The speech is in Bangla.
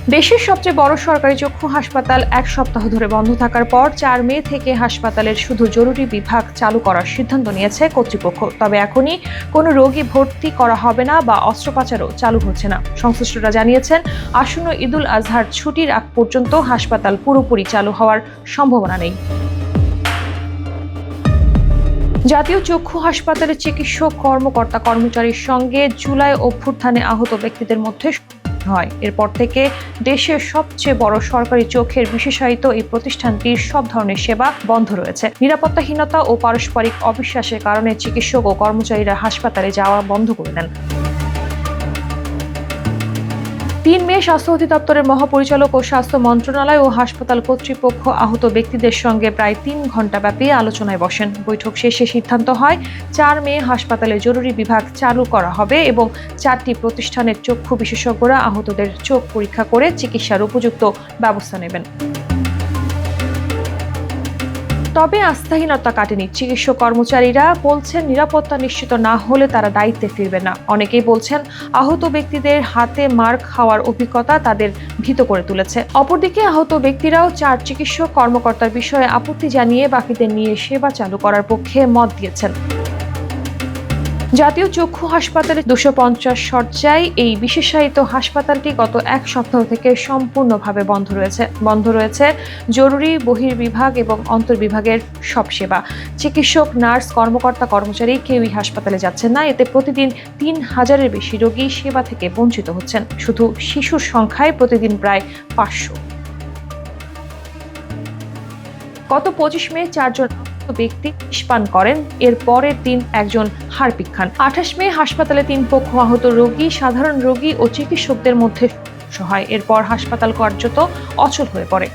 দেশের সবচেয়ে বড় সরকারি চক্ষু হাসপাতাল এক সপ্তাহ ধরে বন্ধ থাকার পর ৪ মে থেকে হাসপাতালের শুধু জরুরি বিভাগ চালু করার সিদ্ধান্ত নিয়েছে কর্তৃপক্ষ। তবে এখনই কোনো রোগী ভর্তি করা হবে না বা অস্ত্রোপচারও চালু হচ্ছে না। সংশ্লিষ্টরা জানিয়েছেন, আসন্ন ঈদুল আজহার ছুটির আগ পর্যন্ত হাসপাতাল পুরোপুরি চালু হওয়ার সম্ভাবনা নেই। জাতীয় চক্ষু হাসপাতালের চিকিৎসক কর্মচারীর সঙ্গে জুলাই অভ্যুত্থানে আহত ব্যক্তিদের মধ্যে হয়। এরপর থেকে দেশের সবচেয়ে বড় সরকারি চোখের বিশেষায়িত এই প্রতিষ্ঠানটির সব ধরনের সেবা বন্ধ রয়েছে। নিরাপত্তাহীনতা ও পারস্পরিক অবিশ্বাসের কারণে চিকিৎসক ও কর্মচারীরা হাসপাতালে যাওয়া বন্ধ করে দেন। ৩ মে স্বাস্থ্য অধিদপ্তরের মহাপরিচালক ও স্বাস্থ্য মন্ত্রণালয় ও হাসপাতাল কর্তৃপক্ষ আহত ব্যক্তিদের সঙ্গে প্রায় ৩ ঘণ্টাব্যাপী আলোচনায় বসেন। বৈঠক শেষে সিদ্ধান্ত হয় ৪ মে হাসপাতালে জরুরি বিভাগ চালু করা হবে এবং ৪টি প্রতিষ্ঠানের চক্ষু বিশেষজ্ঞরা আহতদের চোখ পরীক্ষা করে চিকিৎসার উপযুক্ত ব্যবস্থা নেবেন। তবে আস্থাহীনতা কাটেনি। চিকিৎসক কর্মচারীরা বলছেন, নিরাপত্তা নিশ্চিত না হলে তারা দায়িত্বে ফিরবে না। অনেকেই বলছেন, আহত ব্যক্তিদের হাতে মার খাওয়ার অভিজ্ঞতা তাদের ভীত করে তুলেছে। অপরদিকে আহত ব্যক্তিরাও ৪ চিকিৎসক কর্মকর্তার বিষয়ে আপত্তি জানিয়ে বাকিদের নিয়ে সেবা চালু করার পক্ষে মত দিয়েছেন। জাতীয় চক্ষু হাসপাতালে ২৫০ শয্যায় এই বিশেষায়িত হাসপাতালটি গত এক সপ্তাহ থেকে সম্পূর্ণভাবে বন্ধ রয়েছে জরুরি বহির্বিভাগ এবং অন্তর্বিভাগের সব সেবা। চিকিৎসক, নার্স, কর্মচারী কেউই হাসপাতালে যাচ্ছেন না। এতে প্রতিদিন ৩,০০০-এর বেশি রোগী সেবা থেকে বঞ্চিত হচ্ছেন। শুধু শিশুর সংখ্যায় প্রতিদিন প্রায় ৫০০। গত ২৫ মে ৪ জন ব্যক্তি বিষ পান করেন। এর পরের দিন একজন হাড়পিক খান। ২৮ মে হাসপাতালে ৩ পক্ষ আহত রোগী, সাধারণ রোগী ও চিকিৎসকদের মধ্যে হয়। এরপর হাসপাতাল কার্যত অচল হয়ে পড়ে।